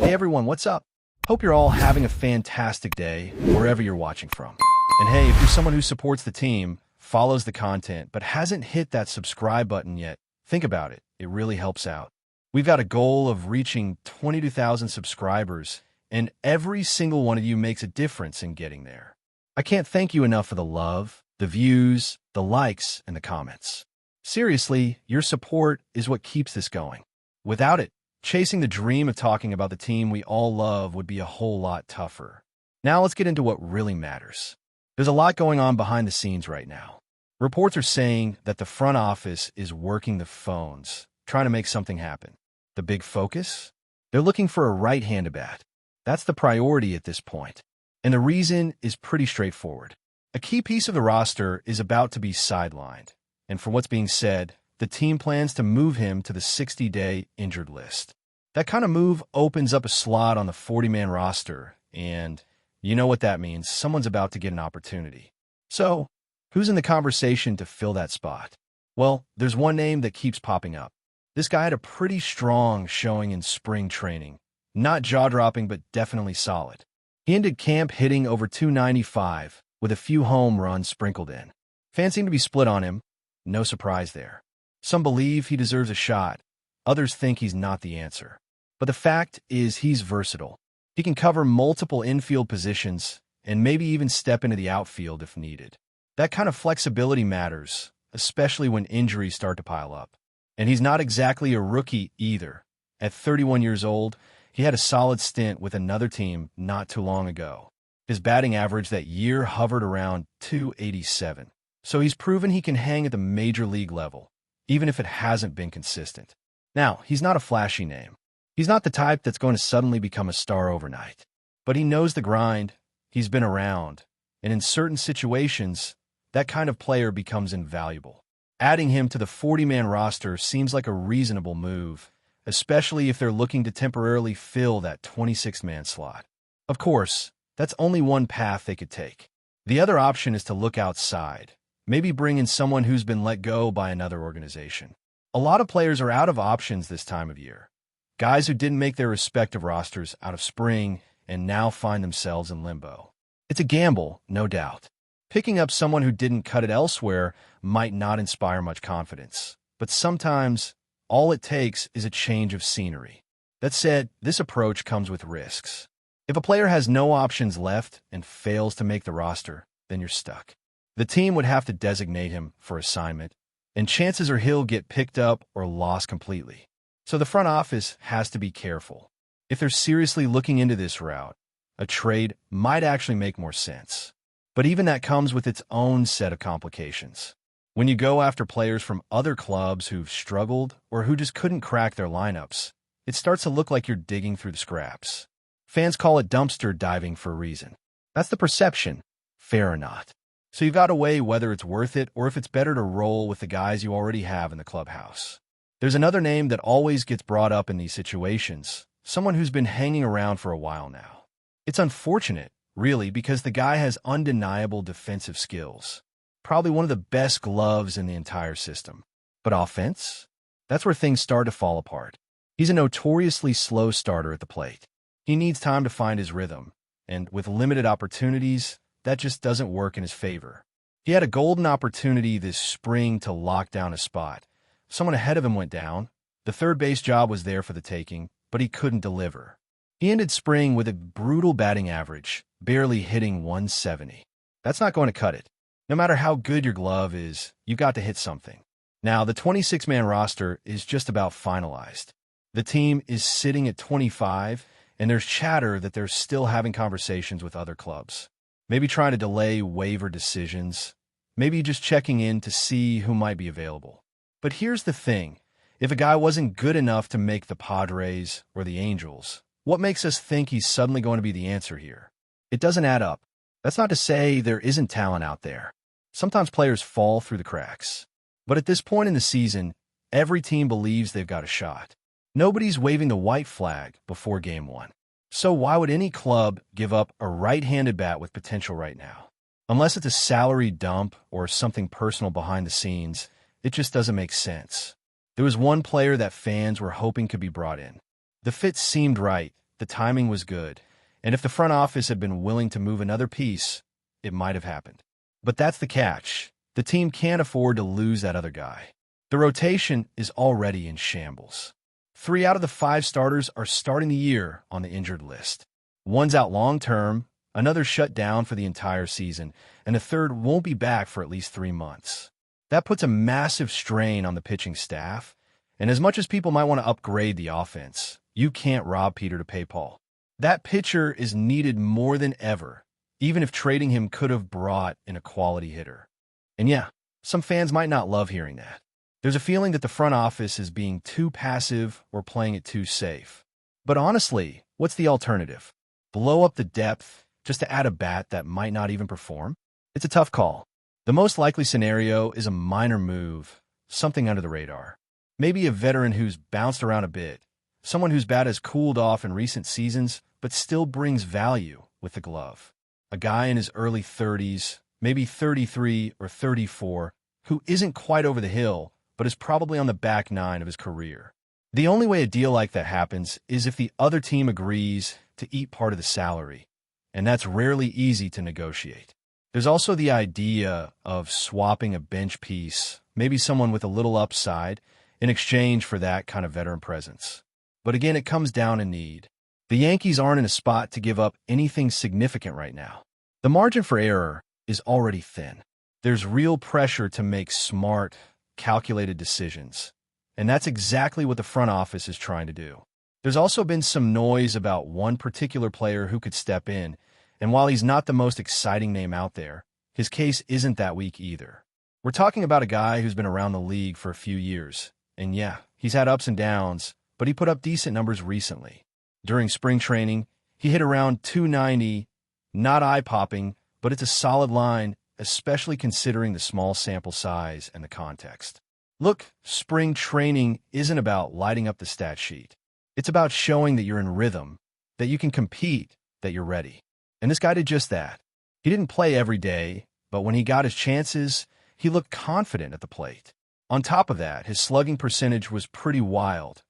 Hey everyone, what's up? Hope you're all having a fantastic day, wherever you're watching from. And hey, if you're someone who supports the team, follows the content, but hasn't hit that subscribe button yet, think about it. It really helps out. We've got a goal of reaching 22,000 subscribers, and every single one of you makes a difference in getting there. I can't thank you enough for the love, the views, the likes, and the comments. Seriously, your support is what keeps this going. Without it, chasing the dream of talking about the team we all love would be a whole lot tougher. Now let's get into what really matters. There's a lot going on behind the scenes right now. Reports are saying that the front office is working the phones, trying to make something happen. The big focus? They're looking for a right-handed bat. That's the priority at this point. And the reason is pretty straightforward. A key piece of the roster is about to be sidelined. And from what's being said, the team plans to move him to the 60-day injured list. That kind of move opens up a slot on the 40-man roster, and you know what that means. Someone's about to get an opportunity. So, who's in the conversation to fill that spot? Well, there's one name that keeps popping up. This guy had a pretty strong showing in spring training. Not jaw-dropping, but definitely solid. He ended camp hitting over .295, with a few home runs sprinkled in. Fans seem to be split on him. No surprise there. Some believe he deserves a shot. Others think he's not the answer. But the fact is he's versatile. He can cover multiple infield positions and maybe even step into the outfield if needed. That kind of flexibility matters, especially when injuries start to pile up. And he's not exactly a rookie either. At 31 years old, he had a solid stint with another team not too long ago. His batting average that year hovered around .287. So he's proven he can hang at the major league level, even if it hasn't been consistent. Now, he's not a flashy name. He's not the type that's going to suddenly become a star overnight. But he knows the grind, he's been around, and in certain situations, that kind of player becomes invaluable. Adding him to the 40-man roster seems like a reasonable move, especially if they're looking to temporarily fill that 26-man slot. Of course, that's only one path they could take. The other option is to look outside. Maybe bring in someone who's been let go by another organization. A lot of players are out of options this time of year. Guys who didn't make their respective rosters out of spring and now find themselves in limbo. It's a gamble, no doubt. Picking up someone who didn't cut it elsewhere might not inspire much confidence. But sometimes, all it takes is a change of scenery. That said, this approach comes with risks. If a player has no options left and fails to make the roster, then you're stuck. The team would have to designate him for assignment, and chances are he'll get picked up or lost completely. So the front office has to be careful. If they're seriously looking into this route, a trade might actually make more sense. But even that comes with its own set of complications. When you go after players from other clubs who've struggled or who just couldn't crack their lineups, it starts to look like you're digging through the scraps. Fans call it dumpster diving for a reason. That's the perception, fair or not. So you've got to weigh whether it's worth it or if it's better to roll with the guys you already have in the clubhouse. There's another name that always gets brought up in these situations, someone who's been hanging around for a while now. It's unfortunate, really, because the guy has undeniable defensive skills. Probably one of the best gloves in the entire system. But offense? That's where things start to fall apart. He's a notoriously slow starter at the plate. He needs time to find his rhythm, and with limited opportunities, that just doesn't work in his favor. He had a golden opportunity this spring to lock down a spot. Someone ahead of him went down. The third base job was there for the taking, but he couldn't deliver. He ended spring with a brutal batting average, barely hitting .170. That's not going to cut it. No matter how good your glove is, you've got to hit something. Now, the 26-man roster is just about finalized. The team is sitting at 25, and there's chatter that they're still having conversations with other clubs. Maybe trying to delay waiver decisions. Maybe just checking in to see who might be available. But here's the thing. If a guy wasn't good enough to make the Padres or the Angels, what makes us think he's suddenly going to be the answer here? It doesn't add up. That's not to say there isn't talent out there. Sometimes players fall through the cracks. But at this point in the season, every team believes they've got a shot. Nobody's waving the white flag before Game 1. So why would any club give up a right-handed bat with potential right now? Unless it's a salary dump or something personal behind the scenes, it just doesn't make sense. There was one player that fans were hoping could be brought in. The fit seemed right, the timing was good, and if the front office had been willing to move another piece, it might have happened. But that's the catch. The team can't afford to lose that other guy. The rotation is already in shambles. 3 out of the 5 starters are starting the year on the injured list. One's out long-term, another shut down for the entire season, and a third won't be back for at least 3 months. That puts a massive strain on the pitching staff, and as much as people might want to upgrade the offense, you can't rob Peter to pay Paul. That pitcher is needed more than ever, even if trading him could have brought in a quality hitter. And yeah, some fans might not love hearing that. There's a feeling that the front office is being too passive or playing it too safe. But honestly, what's the alternative? Blow up the depth just to add a bat that might not even perform? It's a tough call. The most likely scenario is a minor move, something under the radar. Maybe a veteran who's bounced around a bit, someone whose bat has cooled off in recent seasons but still brings value with the glove. A guy in his early 30s, maybe 33 or 34, who isn't quite over the hill, but is probably on the back 9 of his career. The only way a deal like that happens is if the other team agrees to eat part of the salary, and that's rarely easy to negotiate. There's also the idea of swapping a bench piece, maybe someone with a little upside, in exchange for that kind of veteran presence. But again, it comes down to need. The Yankees aren't in a spot to give up anything significant right now. The margin for error is already thin. There's real pressure to make smart, calculated decisions, and that's exactly what the front office is trying to do. There's also been some noise about one particular player who could step in, and while he's not the most exciting name out there, his case isn't that weak either. We're talking about a guy who's been around the league for a few years, and yeah, he's had ups and downs, but he put up decent numbers recently. During spring training, he hit around 290, not eye-popping, but it's a solid line, especially considering the small sample size and the context. Look, spring training isn't about lighting up the stat sheet. It's about showing that you're in rhythm, that you can compete, that you're ready. And this guy did just that. He didn't play every day, but when he got his chances, he looked confident at the plate. On top of that, his slugging percentage was pretty wild,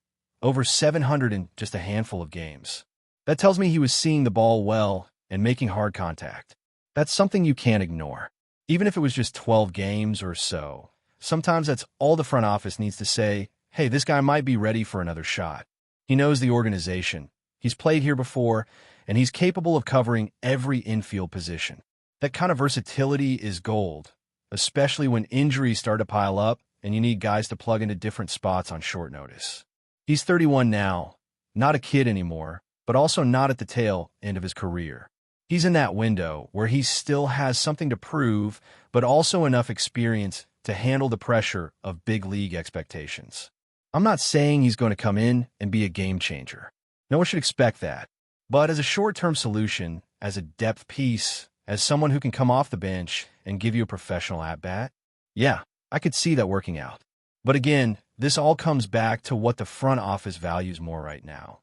over 700 in just a handful of games. That tells me he was seeing the ball well and making hard contact. That's something you can't ignore. Even if it was just 12 games or so, sometimes that's all the front office needs to say, hey, this guy might be ready for another shot. He knows the organization. He's played here before, and he's capable of covering every infield position. That kind of versatility is gold, especially when injuries start to pile up and you need guys to plug into different spots on short notice. He's 31 now, not a kid anymore, but also not at the tail end of his career. He's in that window where he still has something to prove, but also enough experience to handle the pressure of big league expectations. I'm not saying he's going to come in and be a game changer. No one should expect that. But as a short-term solution, as a depth piece, as someone who can come off the bench and give you a professional at-bat, yeah, I could see that working out. But again, this all comes back to what the front office values more right now.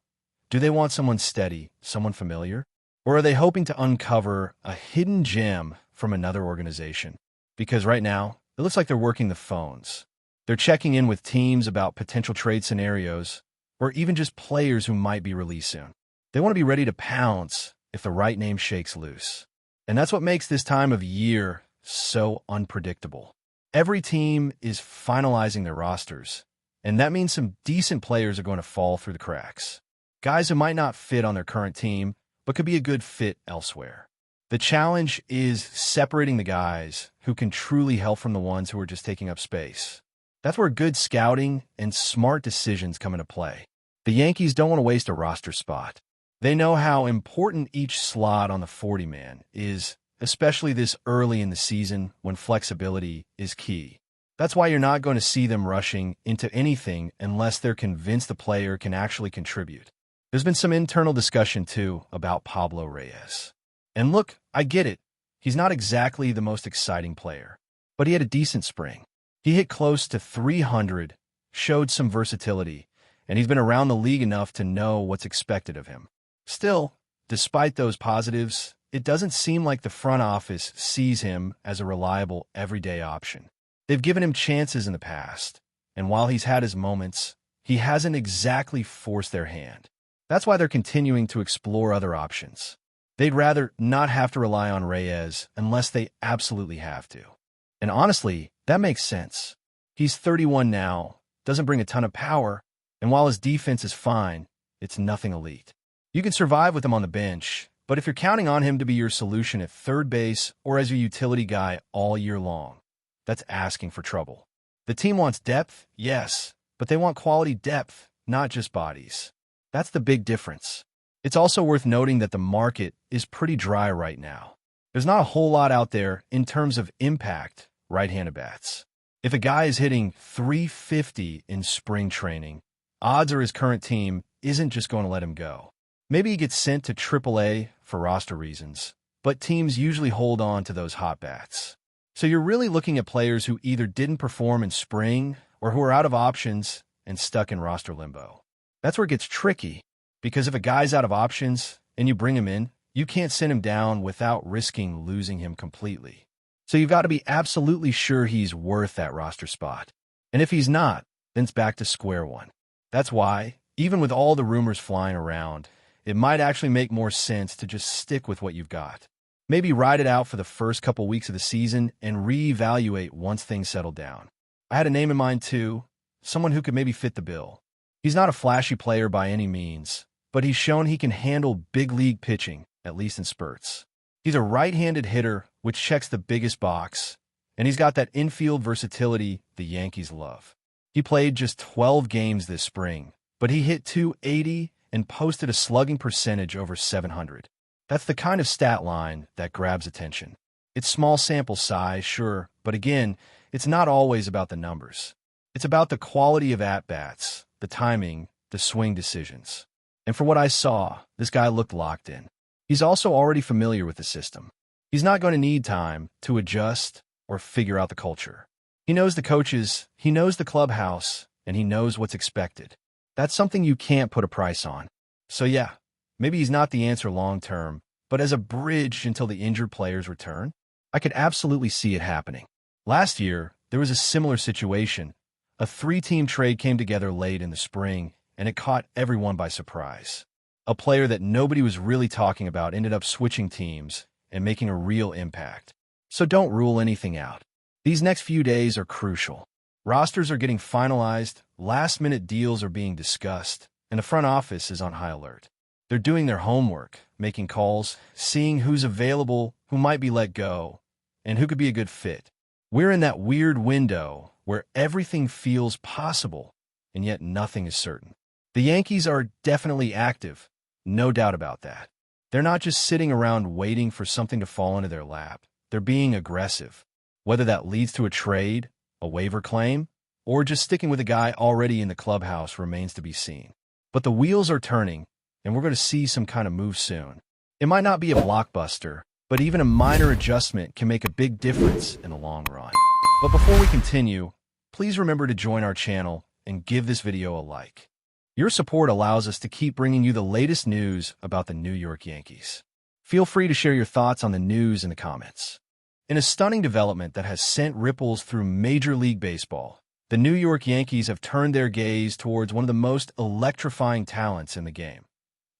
Do they want someone steady, someone familiar? Or are they hoping to uncover a hidden gem from another organization? Because right now, it looks like they're working the phones. They're checking in with teams about potential trade scenarios, or even just players who might be released soon. They want to be ready to pounce if the right name shakes loose. And that's what makes this time of year so unpredictable. Every team is finalizing their rosters, and that means some decent players are going to fall through the cracks. Guys who might not fit on their current team, but could be a good fit elsewhere. The challenge is separating the guys who can truly help from the ones who are just taking up space. That's where good scouting and smart decisions come into play. The Yankees don't want to waste a roster spot. They know how important each slot on the 40-man is, especially this early in the season when flexibility is key. That's why you're not going to see them rushing into anything unless they're convinced the player can actually contribute. There's been some internal discussion, too, about Pablo Reyes. And look, I get it. He's not exactly the most exciting player, but he had a decent spring. He hit close to 300, showed some versatility, and he's been around the league enough to know what's expected of him. Still, despite those positives, it doesn't seem like the front office sees him as a reliable, everyday option. They've given him chances in the past, and while he's had his moments, he hasn't exactly forced their hand. That's why they're continuing to explore other options. They'd rather not have to rely on Reyes unless they absolutely have to. And honestly, that makes sense. He's 31 now, doesn't bring a ton of power, and while his defense is fine, it's nothing elite. You can survive with him on the bench, but if you're counting on him to be your solution at third base or as your utility guy all year long, that's asking for trouble. The team wants depth, yes, but they want quality depth, not just bodies. That's the big difference. It's also worth noting that the market is pretty dry right now. There's not a whole lot out there in terms of impact right-handed bats. If a guy is hitting .350 in spring training, odds are his current team isn't just going to let him go. Maybe he gets sent to AAA for roster reasons, but teams usually hold on to those hot bats. So you're really looking at players who either didn't perform in spring or who are out of options and stuck in roster limbo. That's where it gets tricky, because if a guy's out of options and you bring him in, you can't send him down without risking losing him completely. So you've got to be absolutely sure he's worth that roster spot. And if he's not, then it's back to square one. That's why, even with all the rumors flying around, it might actually make more sense to just stick with what you've got. Maybe ride it out for the first couple weeks of the season and reevaluate once things settle down. I had a name in mind too, someone who could maybe fit the bill. He's not a flashy player by any means, but he's shown he can handle big league pitching, at least in spurts. He's a right-handed hitter, which checks the biggest box, and he's got that infield versatility the Yankees love. He played just 12 games this spring, but he hit .280 and posted a slugging percentage over .700. That's the kind of stat line that grabs attention. It's small sample size, sure, but again, it's not always about the numbers. It's about the quality of at-bats, the timing, the swing decisions. And for what I saw, this guy looked locked in. He's also already familiar with the system. He's not going to need time to adjust or figure out the culture. He knows the coaches, he knows the clubhouse, and he knows what's expected. That's something you can't put a price on. So yeah, maybe he's not the answer long-term, but as a bridge until the injured players return, I could absolutely see it happening. Last year, there was a similar situation. A 3-team trade came together late in the spring, and it caught everyone by surprise. A player that nobody was really talking about ended up switching teams and making a real impact. So don't rule anything out. These next few days are crucial. Rosters are getting finalized, last-minute deals are being discussed, and the front office is on high alert. They're doing their homework, making calls, seeing who's available, who might be let go, and who could be a good fit. We're in that weird window where everything feels possible, and yet nothing is certain. The Yankees are definitely active, no doubt about that. They're not just sitting around waiting for something to fall into their lap. They're being aggressive. Whether that leads to a trade, a waiver claim, or just sticking with a guy already in the clubhouse remains to be seen. But the wheels are turning, and we're going to see some kind of move soon. It might not be a blockbuster, but even a minor adjustment can make a big difference in the long run. But before we continue, please remember to join our channel and give this video a like. Your support allows us to keep bringing you the latest news about the New York Yankees. Feel free to share your thoughts on the news in the comments. In a stunning development that has sent ripples through Major League Baseball, the New York Yankees have turned their gaze towards one of the most electrifying talents in the game,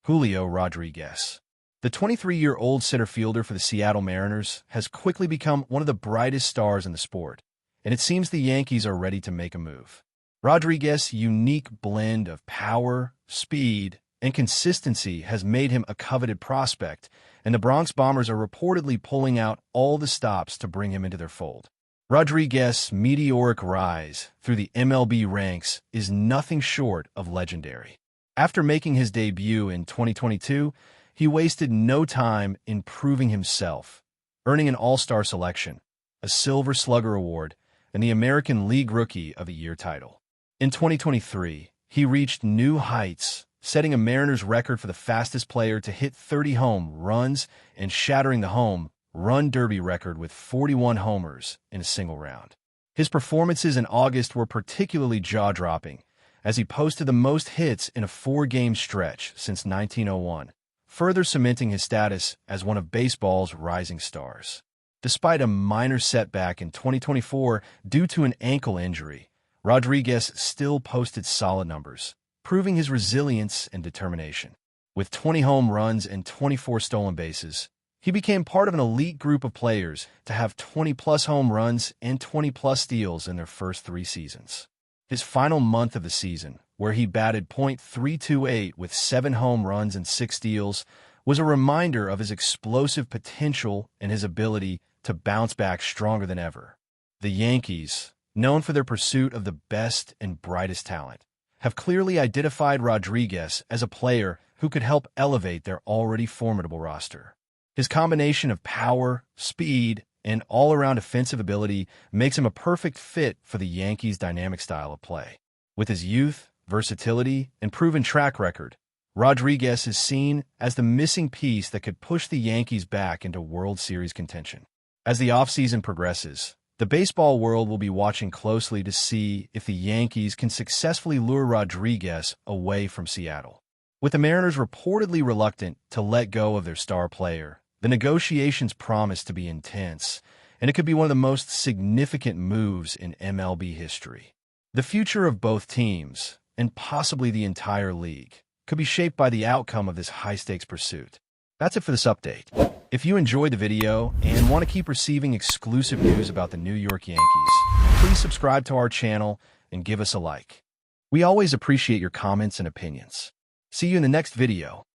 Julio Rodriguez. The 23-year-old center fielder for the Seattle Mariners has quickly become one of the brightest stars in the sport, and it seems the Yankees are ready to make a move. Rodriguez's unique blend of power, speed, and consistency has made him a coveted prospect, and the Bronx Bombers are reportedly pulling out all the stops to bring him into their fold. Rodriguez's meteoric rise through the MLB ranks is nothing short of legendary. After making his debut in 2022, he wasted no time in proving himself, earning an All-Star selection, a Silver Slugger Award, and the American League Rookie of the Year title. In 2023, he reached new heights, setting a Mariners record for the fastest player to hit 30 home runs and shattering the home run derby record with 41 homers in a single round. His performances in August were particularly jaw-dropping, as he posted the most hits in a 4-game stretch since 1901, further cementing his status as one of baseball's rising stars. Despite a minor setback in 2024 due to an ankle injury, Rodriguez still posted solid numbers, proving his resilience and determination. With 20 home runs and 24 stolen bases, he became part of an elite group of players to have 20-plus home runs and 20-plus steals in their first 3 seasons. His final month of the season, where he batted .328 with 7 home runs and 6 steals, was a reminder of his explosive potential and his ability to bounce back stronger than ever. The Yankees, known for their pursuit of the best and brightest talent, have clearly identified Rodriguez as a player who could help elevate their already formidable roster. His combination of power, speed, and all-around offensive ability makes him a perfect fit for the Yankees' dynamic style of play. With his youth, versatility, and proven track record, Rodriguez is seen as the missing piece that could push the Yankees back into World Series contention. As the offseason progresses, the baseball world will be watching closely to see if the Yankees can successfully lure Rodriguez away from Seattle. With the Mariners reportedly reluctant to let go of their star player, the negotiations promise to be intense, and it could be one of the most significant moves in MLB history. The future of both teams, and possibly the entire league, could be shaped by the outcome of this high-stakes pursuit. That's it for this update. If you enjoyed the video and want to keep receiving exclusive news about the New York Yankees, please subscribe to our channel and give us a like. We always appreciate your comments and opinions. See you in the next video.